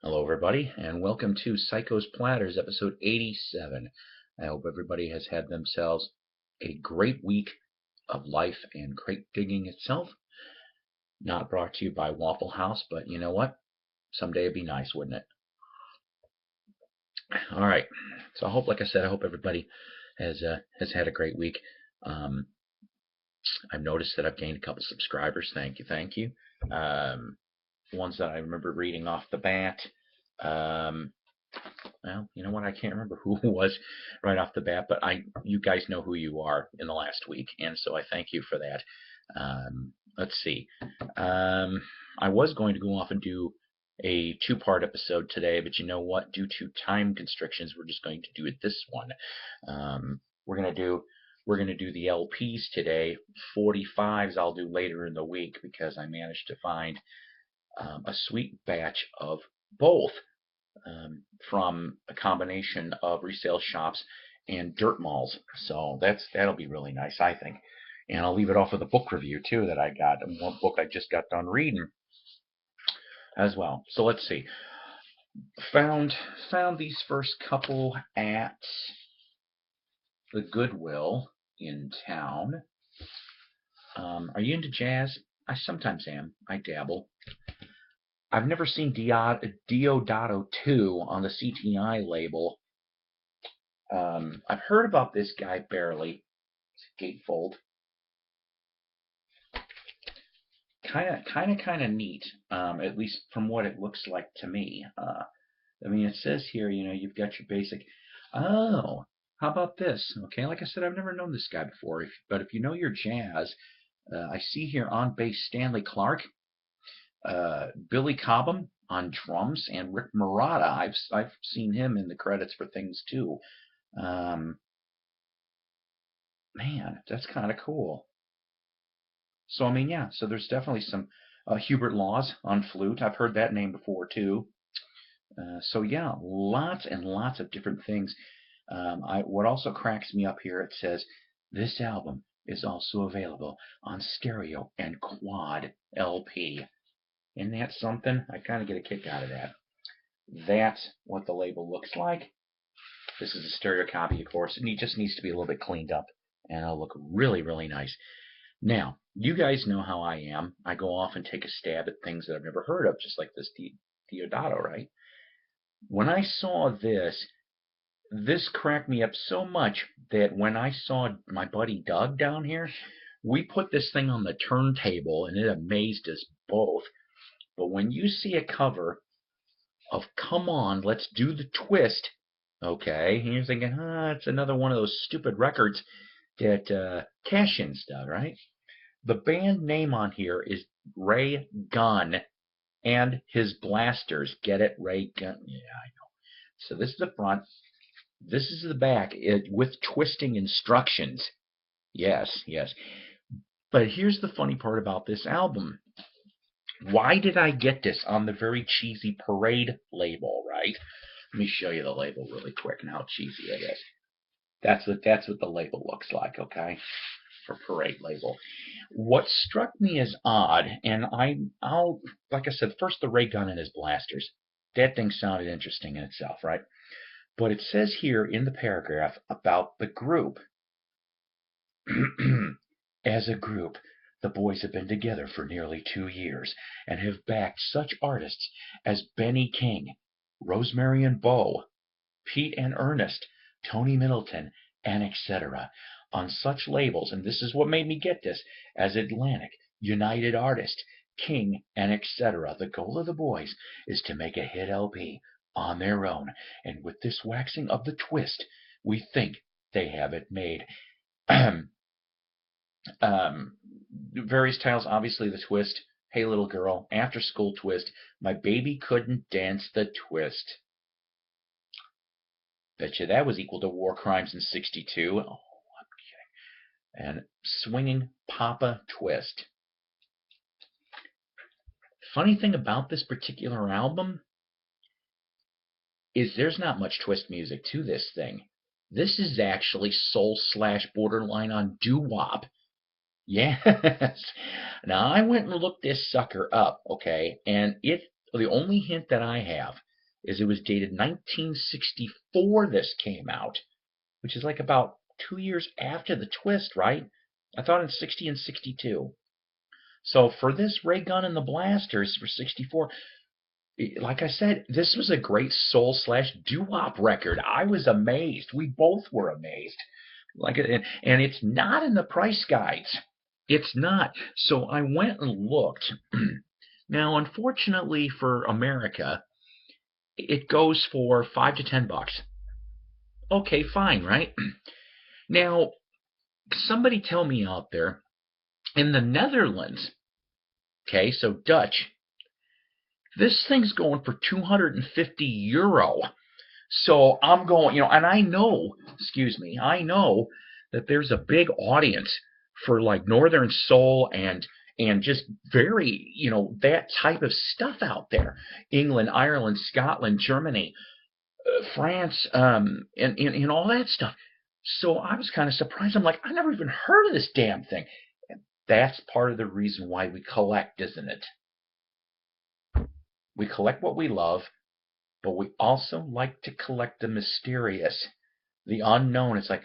Hello, everybody, and welcome to Psycho's Platters, episode 87. I hope everybody has had themselves a great week of life and crate digging itself. Not brought to you by Waffle House, but you know what? Someday it'd be nice, wouldn't it? All right. So I hope, like I said, I hope everybody has had a great week. Um, I've noticed that I've gained a couple subscribers. Thank you, thank you. Ones that I remember reading off the bat. Um, Well, you know what? I can't remember who it was right off the bat, but you guys know who you are in the last week, and so I thank you for that. Let's see. I was going to go off and do a two-part episode today, but you know what? Due to time constrictions, we're just going to do it this one. We're gonna do the LPs today. 45s I'll do later in the week because I managed to find a sweet batch of both from a combination of resale shops and dirt malls. So that'll be really nice, I think. And I'll leave it off with a book review too that I got, one book I just got done reading as well. So let's see. Found these first couple at the Goodwill in town. Are you into jazz? I sometimes am. I dabble. I've never seen Diodato 2 on the CTI label. I've heard about this guy barely. It's a gatefold. Kind of neat, at least from what it looks like to me. I mean, it says here, you've got your basic. Oh, how about this? Okay, like I said, I've never known this guy before. But if you know your jazz, I see here on bass Stanley Clark, Billy Cobham on drums, and Rick Marotta. I've seen him in the credits for things too. Man, that's kind of cool. So I mean, yeah. So there's definitely some Hubert Laws on flute. I've heard that name before too. So yeah, lots and lots of different things. What also cracks me up here, it says this album is also available on stereo and quad LP. Isn't that something? I kind of get a kick out of that. That's what the label looks like. This is a stereo copy, of course, and it just needs to be a little bit cleaned up, and it'll look really, really nice. Now, you guys know how I am. I go off and take a stab at things that I've never heard of, just like this Diodato, right? When I saw this cracked me up so much that when I saw my buddy Doug down here, we put this thing on the turntable, and it amazed us both. But when you see a cover of Come On, Let's Do the Twist, okay, and you're thinking, it's another one of those stupid records that Cash-Ins done, right? The band name on here is Ray Gunn and his Blasters. Get it? Ray Gunn. Yeah, I know. So this is the front. This is the back with twisting instructions. Yes, yes. But here's the funny part about this album. Why did I get this on the very cheesy Parade label, right? Let me show you the label really quick and how cheesy it is. That's what the label looks like, okay? For Parade label. What struck me as odd, and I'll like I said, first the Ray Gun and his Blasters. That thing sounded interesting in itself, right? But it says here in the paragraph about the group. As a group, the boys have been together for nearly 2 years and have backed such artists as Benny King, Rosemary and Bo, Pete and Ernest, Tony Middleton, and etc. on such labels, and this is what made me get this, as Atlantic, United Artists, King, and etc. The goal of the boys is to make a hit LP on their own, and with this waxing of the twist, we think they have it made. Various titles, obviously the twist, Hey Little Girl, After School Twist, My Baby Couldn't Dance the Twist. Bet you that was equal to War Crimes in '62. Oh, I'm kidding. And Swinging Papa Twist. Funny thing about this particular album is there's not much twist music to this thing. This is actually soul / borderline on doo-wop. Yes. Now I went and looked this sucker up, okay, and the only hint that I have is it was dated 1964 this came out, which is like about 2 years after the twist, right? I thought in 60 and 62. So for this Ray Gun and the Blasters for 64, like I said, this was a great soul slash doo-wop record. I was amazed. We both were amazed. And it's not in the price guides. It's not. So I went and looked. Now, unfortunately for America, it goes for $5 to $10. Okay, fine, right? Now, somebody tell me out there, in the Netherlands, okay, so Dutch, this thing's going for €250. So I'm going, and I know, I know that there's a big audience for like Northern Soul and just very, that type of stuff out there. England, Ireland, Scotland, Germany, France, and all that stuff. So I was kind of surprised. I'm like, I never even heard of this damn thing. And that's part of the reason why we collect, isn't it? We collect what we love, but we also like to collect the mysterious, the unknown. It's like,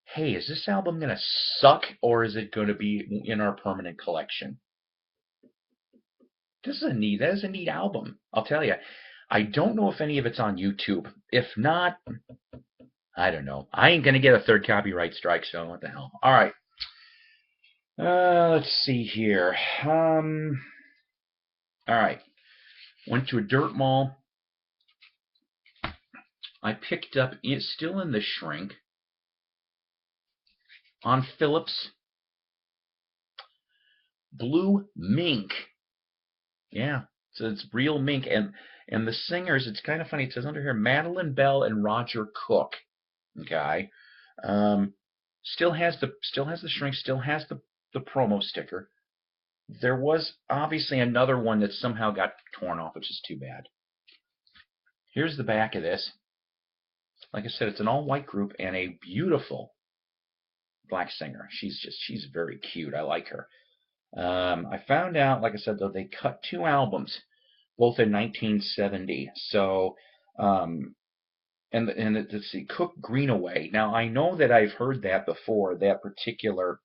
hey, is this album going to suck or is it going to be in our permanent collection? That is a neat album, I'll tell you. I don't know if any of it's on YouTube. If not, I don't know. I ain't going to get a third copyright strike, so what the hell. All right. Let's see here. All right. Went to a dirt mall. I picked up, it's still in the shrink, on Phillips, Blue Mink. Yeah, so it's real mink. And the singers, it's kind of funny. It says under here, Madeline Bell and Roger Cook. Okay. Still has the shrink, still has the promo sticker. There was obviously another one that somehow got torn off, which is too bad. Here's the back of this. Like I said, it's an all-white group and a beautiful black singer. She's very cute. I like her. I found out, like I said, though, they cut 2 albums, both in 1970. So, let's see, Cook Greenaway. Now I know that I've heard that before. That particular,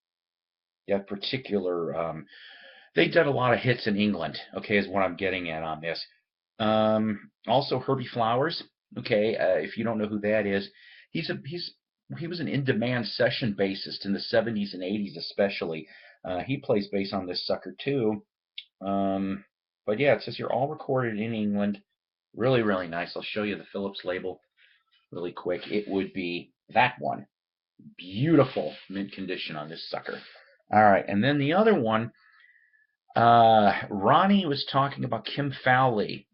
they did a lot of hits in England. Okay, is what I'm getting at on this. Also Herbie Flowers. Okay, if you don't know who that is, he was an in-demand session bassist in the 70s and 80s especially. He plays bass on this sucker too. But yeah, it says here all recorded in England. Really, really nice. I'll show you the Phillips label really quick. It would be that one. Beautiful mint condition on this sucker. All right, and then the other one, Ronnie was talking about Kim Fowley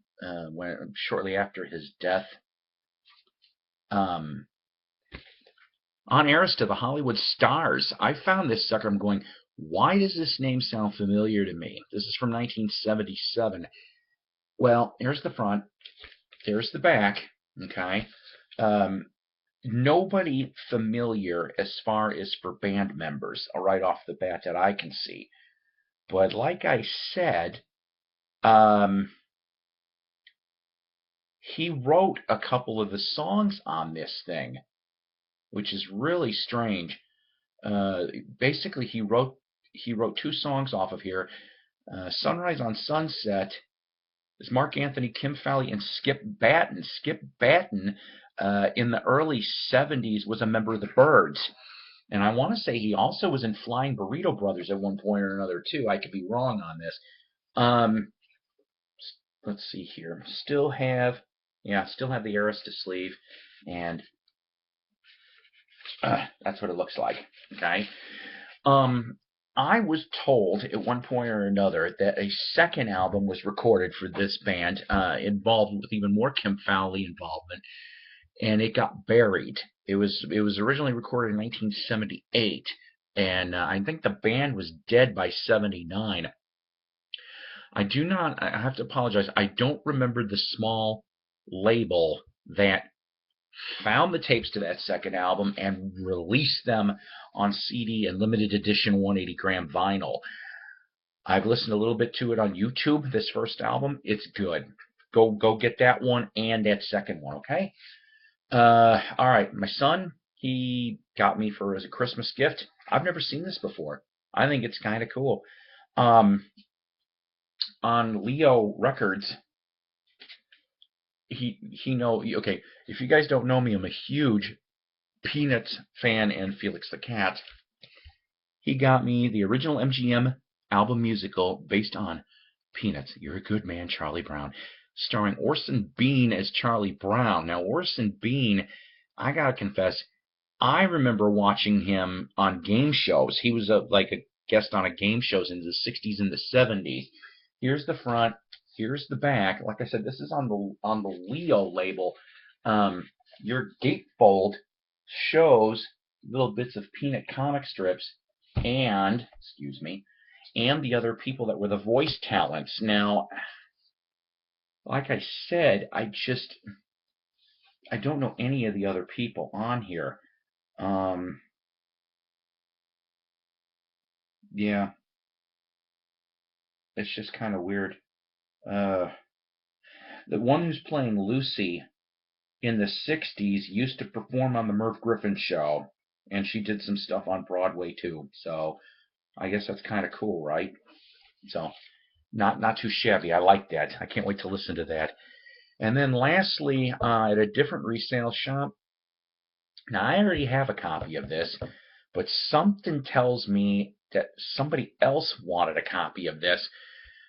shortly after his death. On Arista, the Hollywood Stars. I found this sucker. I'm going, why does this name sound familiar to me? This is from 1977. Well, here's the front. There's the back. Okay. Nobody familiar as far as for band members right off the bat that I can see. But like I said, he wrote a couple of the songs on this thing, which is really strange. Basically, he wrote 2 songs off of here. Sunrise on Sunset is Mark Anthony, Kim Fowley, and Skip Batten. Skip Batten, in the early 70s, was a member of the Byrds. And I want to say he also was in Flying Burrito Brothers at one point or another, too. I could be wrong on this. Let's see here. Still have the Arista sleeve, and that's what it looks like. Okay. I was told at one point or another that a second album was recorded for this band, involved with even more Kim Fowley involvement, and it got buried. It was originally recorded in 1978, and I think the band was dead by 79. I have to apologize, I don't remember the small label that found the tapes to that second album and released them on CD and limited edition 180-gram vinyl. I've listened a little bit to it on YouTube, this first album. It's good. go get that one and that second one, okay? All right, my son, he got me as a Christmas gift. I've never seen this before. I think it's kind of cool. Um, on Leo Records, he know okay. If you guys don't know me, I'm a huge Peanuts fan and Felix the Cat. He got me the original MGM album musical based on Peanuts. You're a good man, Charlie Brown, starring Orson Bean as Charlie Brown. Now, Orson Bean, I gotta confess, I remember watching him on game shows. He was like a guest on a game shows in the 60s and the 70s. Here's the front. Here's the back. Like I said, this is on the Leo label. Your gatefold shows little bits of Peanut comic strips and, excuse me, and the other people that were the voice talents. Now, like I said, I don't know any of the other people on here. Yeah, it's just kind of weird. The one who's playing Lucy in the 60s used to perform on the Merv Griffin show, and she did some stuff on Broadway too. So I guess that's kind of cool, right? So not too shabby. I like that. I can't wait to listen to that. And then lastly, at a different resale shop, now I already have a copy of this, but something tells me that somebody else wanted a copy of this.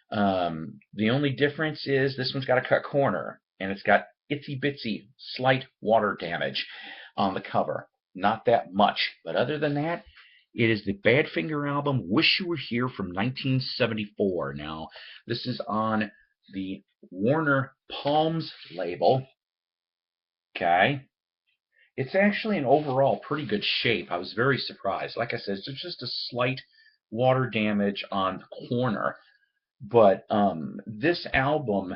The only difference is this one's got a cut corner, and it's got itsy bitsy slight water damage on the cover. Not that much, but other than that, it is the Badfinger album Wish You Were Here from 1974. Now, this is on the Warner Palms label. Okay. It's actually in overall pretty good shape. I was very surprised. Like I said, it's just a slight water damage on the corner. But this album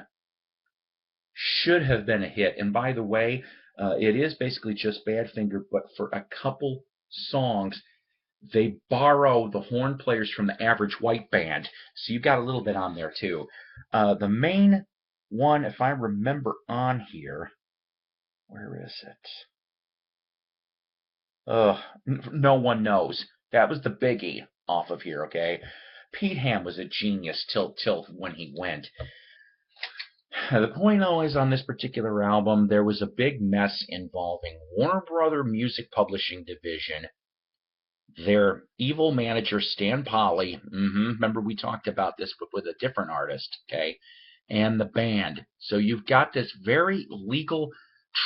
should have been a hit. And by the way, it is basically just Badfinger, but for a couple songs, they borrow the horn players from the Average White Band. So you've got a little bit on there, too. The main one, if I remember on here, where is it? No one knows. That was the biggie off of here, okay? Pete Ham was a genius till when he went. The point, though, is on this particular album, there was a big mess involving Warner Brother Music Publishing Division, their evil manager, Stan Polly. Remember, we talked about this, but with a different artist, okay? And the band. So you've got this very legal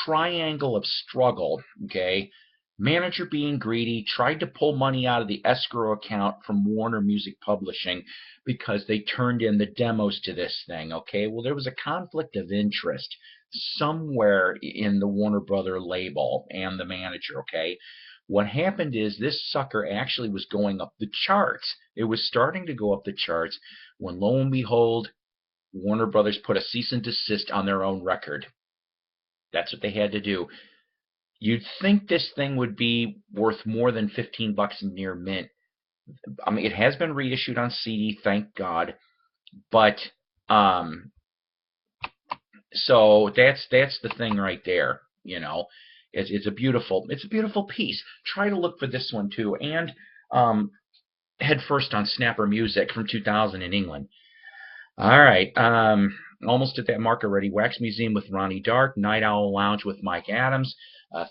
triangle of struggle, okay? Manager being greedy, tried to pull money out of the escrow account from Warner Music Publishing because they turned in the demos to this thing, okay? Well, there was a conflict of interest somewhere in the Warner Brother label and the manager, okay? What happened is this sucker actually was going up the charts. It was starting to go up the charts when, lo and behold, Warner Brothers put a cease and desist on their own record. That's what they had to do. You'd think this thing would be worth more than $15 in near mint. I mean, it has been reissued on CD, thank God. But so that's the thing right there. You know, it's a beautiful piece. Try to look for this one too, and head first on Snapper Music from 2000 in England. All right, almost at that mark already. Wax Museum with Ronnie Dark, Night Owl Lounge with Mike Adams.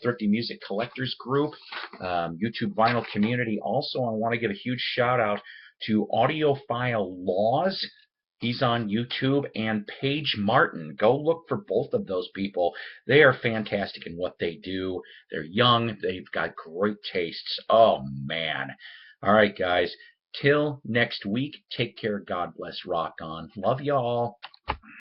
Thrifty Music Collectors Group, YouTube Vinyl Community. Also, I want to give a huge shout out to Audiophile Laws. He's on YouTube, and Paige Martin. Go look for both of those people. They are fantastic in what they do. They're young. They've got great tastes. Oh, man. All right, guys. Till next week, take care. God bless. Rock on. Love y'all.